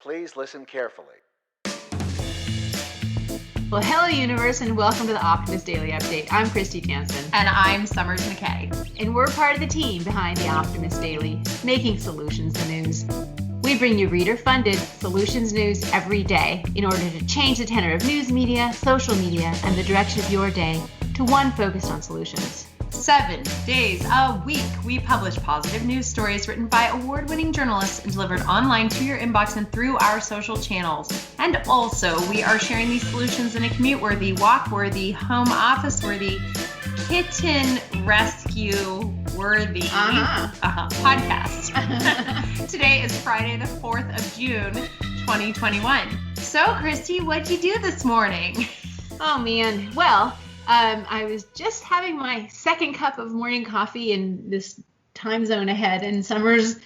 Please listen carefully. Well, hello, universe, and welcome to the Optimist Daily Update. I'm Kristy Jansen. And I'm Summers McKay. And we're part of the team behind the Optimist Daily, making solutions the news. We bring you reader-funded solutions news every day in order to change the tenor of news media, social media, and the direction of your day to one focused on solutions. 7 days a week, we publish positive news stories written by award-winning journalists and delivered online to your inbox and through our social channels. And also, we are sharing these solutions in a commute-worthy, walk-worthy, home office-worthy, kitten rescue-worthy podcast. Today is Friday, the 4th of June, 2021. So, Kristy, what'd you do this morning? Oh, man. Well, I was just having my second cup of morning coffee in this time zone ahead, and Summer's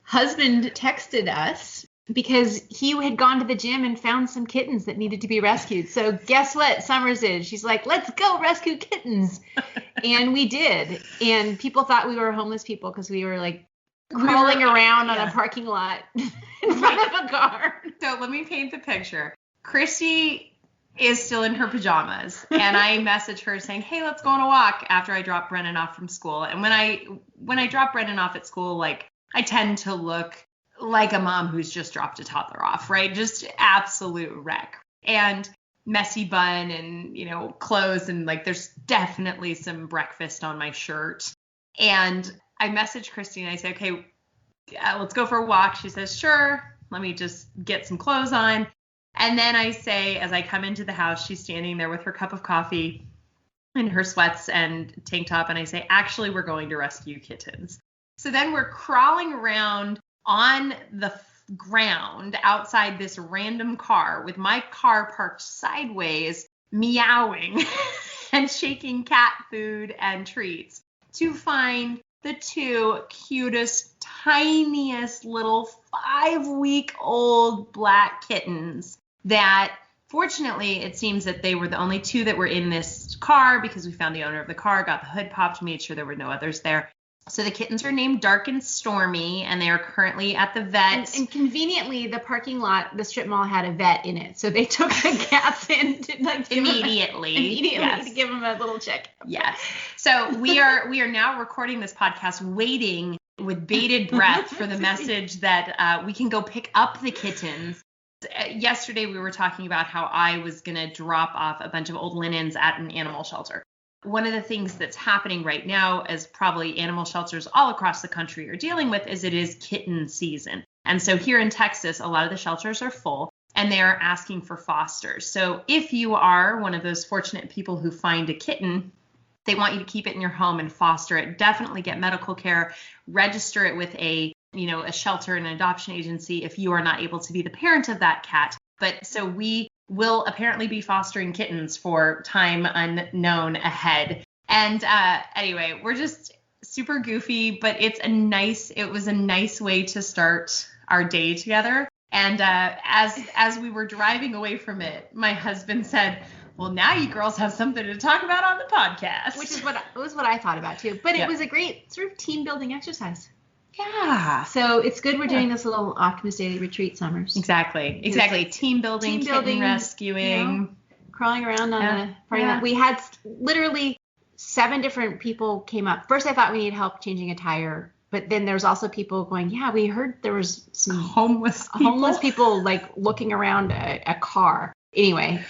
husband texted us because he had gone to the gym and found some kittens that needed to be rescued. So guess what Summers did? She's like, let's go rescue kittens. And we did. And people thought we were homeless people because we were like crawling around on a parking lot in front of a car. So let me paint the picture. Kristy is still in her pajamas, and I message her saying, hey, let's go on a walk after I drop Brennan off from school. And when I drop Brennan off at school, like, I tend to look like a mom who's just dropped a toddler off, right? Just absolute wreck and messy bun and, clothes, and like there's definitely some breakfast on my shirt. And I message Kristy and I say, okay, let's go for a walk. She says, sure, let me just get some clothes on. And then I say, as I come into the house, she's standing there with her cup of coffee and her sweats and tank top. And I say, actually, we're going to rescue kittens. So then we're crawling around on the ground outside this random car with my car parked sideways, meowing and shaking cat food and treats to find the two cutest, tiniest little 5-week-old black kittens that, fortunately, it seems that they were the only two that were in this car because we found the owner of the car, got the hood popped, made sure there were no others there. So the kittens are named Dark and Stormy, and they are currently at the vet. And conveniently, the parking lot, the strip mall had a vet in it. So they took the cats in to immediately yes. To give them a little check. Yes. So we are now recording this podcast waiting with bated breath for the message that we can go pick up the kittens. Yesterday, we were talking about how I was going to drop off a bunch of old linens at an animal shelter. One of the things that's happening right now, as probably animal shelters all across the country are dealing with, is it is kitten season. And so here in Texas, a lot of the shelters are full and they are asking for fosters. So if you are one of those fortunate people who find a kitten, they want you to keep it in your home and foster it. Definitely get medical care, register it with a shelter and an adoption agency if you are not able to be the parent of that cat. But so we will apparently be fostering kittens for time unknown ahead. And anyway, we're just super goofy, but it was a nice way to start our day together. And as we were driving away from it, my husband said, well, now you girls have something to talk about on the podcast. Which was what I thought about too. But it was a great sort of team building exercise. Yeah. So it's good we're doing this little Optimist Daily retreat, Summers. Exactly. Team building, kitten rescuing. Crawling around on the parking lot. We had literally 7 different people came up. First, I thought we needed help changing a tire. But then there's also people going, yeah, we heard there was some homeless people like looking around a car. Anyway,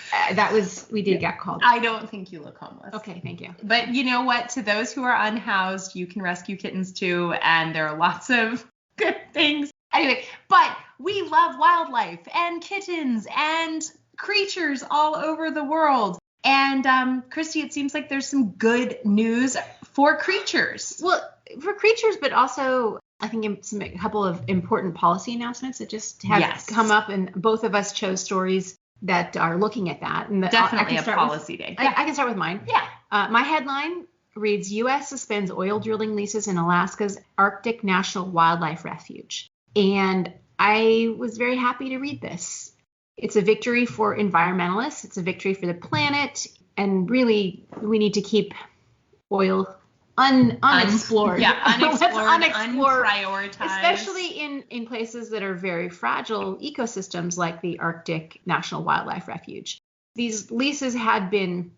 we did get called. I don't think you look homeless. Okay, thank you. But you know what? To those who are unhoused, you can rescue kittens too. And there are lots of good things. Anyway, but we love wildlife and kittens and creatures all over the world. And Kristy, it seems like there's some good news for creatures. Well, for creatures, but also I think a couple of important policy announcements that just have come up. And both of us chose stories that are looking at that. And definitely a policy day. I can start with mine. Yeah. My headline reads, U.S. suspends oil drilling leases in Alaska's Arctic National Wildlife Refuge. And I was very happy to read this. It's a victory for environmentalists. It's a victory for the planet. And really, we need to keep oil unexplored. Unexplored, unexplored, unprioritized. especially in places that are very fragile ecosystems like the Arctic National Wildlife Refuge. These leases had been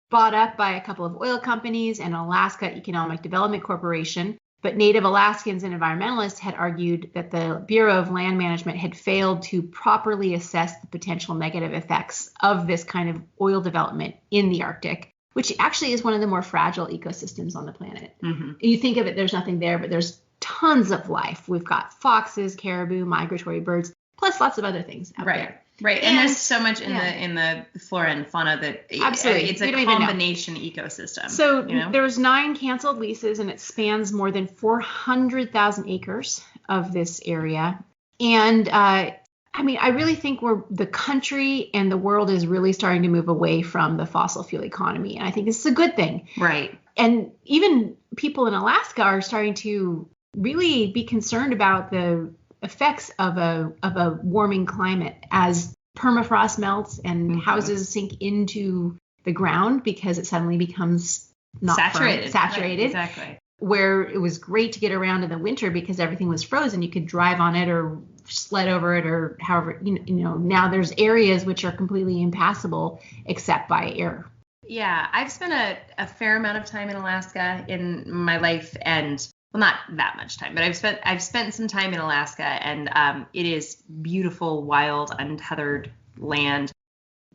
bought up by a couple of oil companies and Alaska Economic Development Corporation, but Native Alaskans and environmentalists had argued that the Bureau of Land Management had failed to properly assess the potential negative effects of this kind of oil development in the Arctic, which actually is one of the more fragile ecosystems on the planet. Mm-hmm. You think of it, there's nothing there, but there's tons of life. We've got foxes, caribou, migratory birds, plus lots of other things out there. Right. And there's so much in the flora and fauna that absolutely it's a combination ecosystem. So there was 9 canceled leases, and it spans more than 400,000 acres of this area. And I really think the country and the world is really starting to move away from the fossil fuel economy. And I think this is a good thing. Right. And even people in Alaska are starting to really be concerned about the effects of a warming climate as permafrost melts and mm-hmm. houses sink into the ground because it suddenly becomes not saturated. Saturated. Right, exactly. Where it was great to get around in the winter because everything was frozen. You could drive on it or sled over it or however, now there's areas which are completely impassable except by air. Yeah, I've spent a fair amount of time in Alaska in my life, and well, not that much time, but I've spent some time in Alaska, and it is beautiful, wild, untethered land.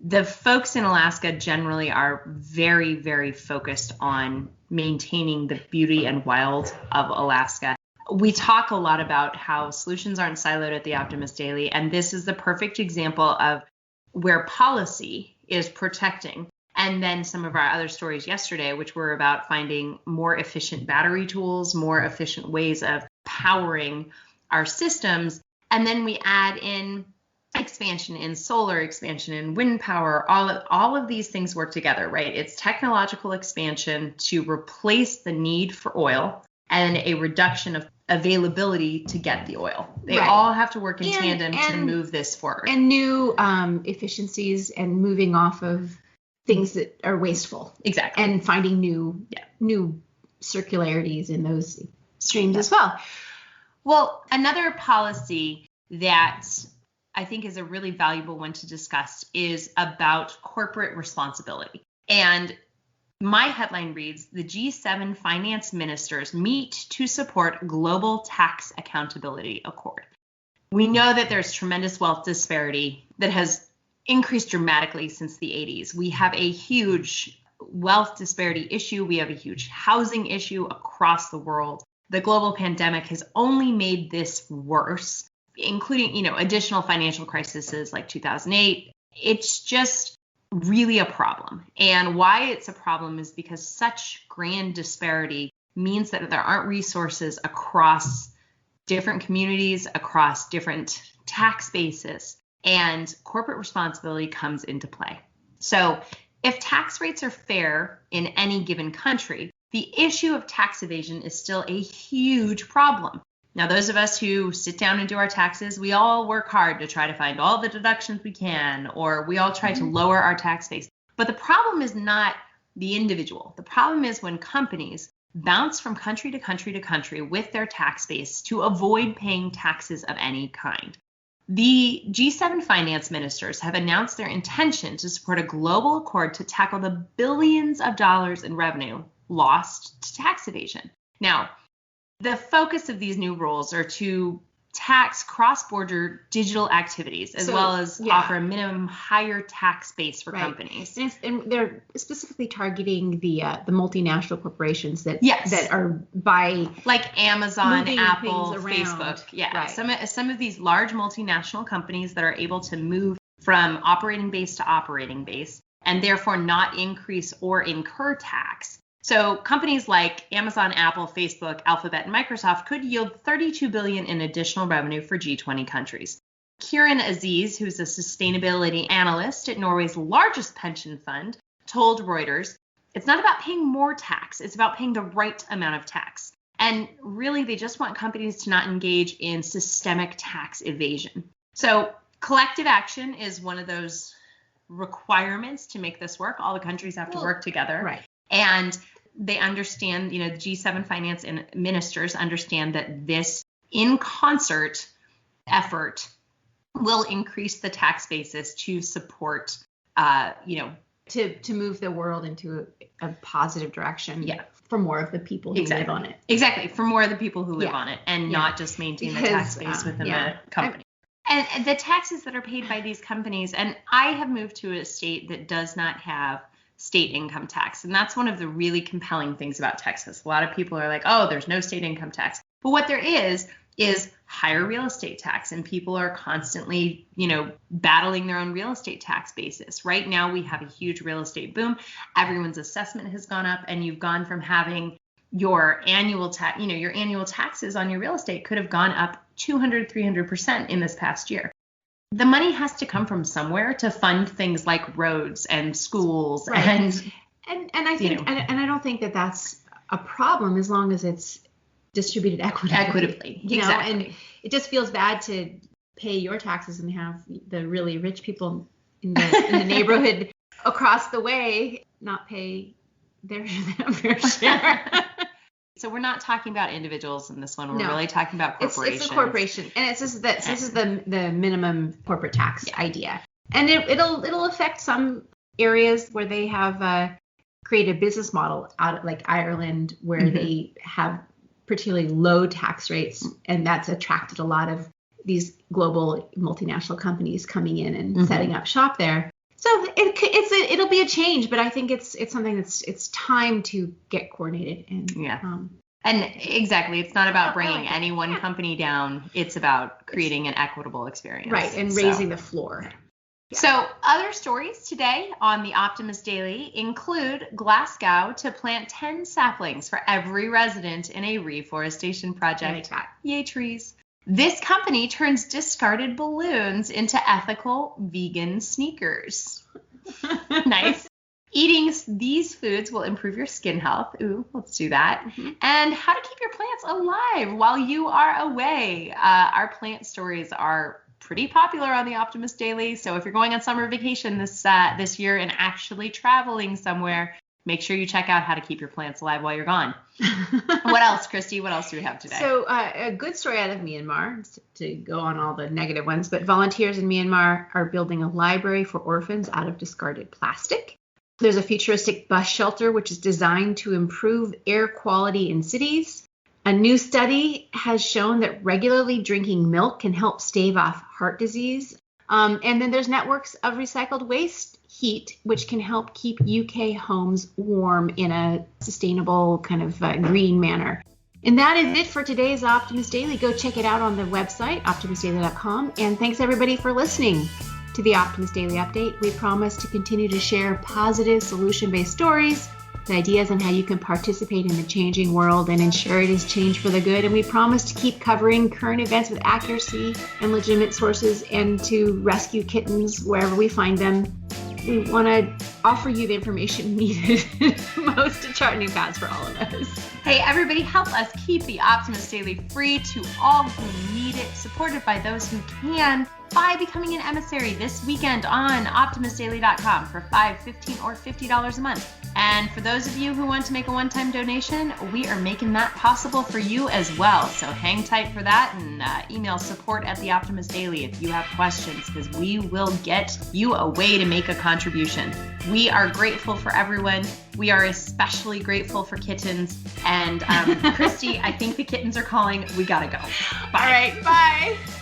The folks in Alaska generally are very, very focused on maintaining the beauty and wild of Alaska. We talk a lot about how solutions aren't siloed at the Optimist Daily, and this is the perfect example of where policy is protecting. And then some of our other stories yesterday, which were about finding more efficient battery tools, more efficient ways of powering our systems. And then we add in expansion in solar, expansion in wind power, all of these things work together, right? It's technological expansion to replace the need for oil and a reduction of availability to get the oil. They all have to work in tandem to move this forward. And new efficiencies and moving off of things that are wasteful. Exactly. And finding new circularities in those streams as well. Well, another policy that I think is a really valuable one to discuss is about corporate responsibility. And my headline reads, the G7 finance ministers meet to support global tax accountability accord. We know that there's tremendous wealth disparity that has increased dramatically since the 80s. We have a huge wealth disparity issue. We have a huge housing issue across the world. The global pandemic has only made this worse, including, additional financial crises like 2008. It's just really a problem. And why it's a problem is because such grand disparity means that there aren't resources across different communities, across different tax bases, and corporate responsibility comes into play. So if tax rates are fair in any given country, the issue of tax evasion is still a huge problem. Now, those of us who sit down and do our taxes, we all work hard to try to find all the deductions we can, or we all try to lower our tax base. But the problem is not the individual. The problem is when companies bounce from country to country to country with their tax base to avoid paying taxes of any kind. The G7 finance ministers have announced their intention to support a global accord to tackle the billions of dollars in revenue lost to tax evasion. Now, the focus of these new rules are to tax cross-border digital activities, as well as offer a minimum higher tax base for companies. And they're specifically targeting the multinational corporations that are like Amazon, Apple, Facebook. Some of these large multinational companies that are able to move from operating base to operating base and therefore not increase or incur tax. So companies like Amazon, Apple, Facebook, Alphabet, and Microsoft could yield $32 billion in additional revenue for G20 countries. Kieran Aziz, who's a sustainability analyst at Norway's largest pension fund, told Reuters, it's not about paying more tax, it's about paying the right amount of tax. And really, they just want companies to not engage in systemic tax evasion. So collective action is one of those requirements to make this work. All the countries have to work together. Right. And they understand, the G7 finance and ministers understand that this in concert effort will increase the tax basis to support, to move the world into a positive direction. Yeah. For more of the people who live on it. Exactly. For more of the people who live on it, and not just maintain the tax base within the company. And the taxes that are paid by these companies, and I have moved to a state that does not have state income tax. And that's one of the really compelling things about Texas. A lot of people are like, oh, there's no state income tax. But what there is higher real estate tax, and people are constantly, battling their own real estate tax basis. Right now, we have a huge real estate boom. Everyone's assessment has gone up, and you've gone from having your annual tax, your annual taxes on your real estate could have gone up 200-300% in this past year. The money has to come from somewhere to fund things like roads and schools. Right. And I think, and I don't think that that's a problem as long as it's distributed equitably. Exactly. And it just feels bad to pay your taxes and have the really rich people in the neighborhood across the way not pay their fair share. So we're not talking about individuals in this one. We're really talking about corporations. It's a corporation, and this is the minimum corporate tax idea, and it'll affect some areas where they have created a business model out of, like Ireland, where they have particularly low tax rates, and that's attracted a lot of these global multinational companies coming in and setting up shop there. So it'll be a change, but I think it's something it's time to get coordinated and and exactly, it's not about bringing any one company down. It's about creating an equitable experience, right? And raising the floor. Yeah. So other stories today on the Optimist Daily include Glasgow to plant 10 saplings for every resident in a reforestation project. Yay, trees. This company turns discarded balloons into ethical vegan sneakers. Nice. Eating these foods will improve your skin health. Ooh, let's do that. And how to keep your plants alive while you are away. Our plant stories are pretty popular on the Optimist Daily. So if you're going on summer vacation this year and actually traveling somewhere, make sure you check out how to keep your plants alive while you're gone. What else, Kristy? What else do we have today? So a good story out of Myanmar, to go on all the negative ones, but volunteers in Myanmar are building a library for orphans out of discarded plastic. There's a futuristic bus shelter, which is designed to improve air quality in cities. A new study has shown that regularly drinking milk can help stave off heart disease. And then there's networks of recycled waste heat, which can help keep UK homes warm in a sustainable kind of green manner. And that is it for today's Optimist Daily. Go check it out on the website, optimistdaily.com. And thanks everybody for listening to the Optimist Daily Update. We promise to continue to share positive solution-based stories, the ideas on how you can participate in the changing world and ensure it is changed for the good. And we promise to keep covering current events with accuracy and legitimate sources, and to rescue kittens wherever we find them. We want to offer you the information needed most to chart new paths for all of us. Hey, everybody, help us keep the Optimist Daily free to all who need it, supported by those who can, by becoming an emissary this weekend on optimistdaily.com for $5, $15, or $50 a month. And for those of you who want to make a one-time donation, we are making that possible for you as well. So hang tight for that, and email support@theoptimistdaily if you have questions, because we will get you a way to make a contribution. We are grateful for everyone. We are especially grateful for kittens. And Kristy, I think the kittens are calling. We gotta go. Bye. All right, bye.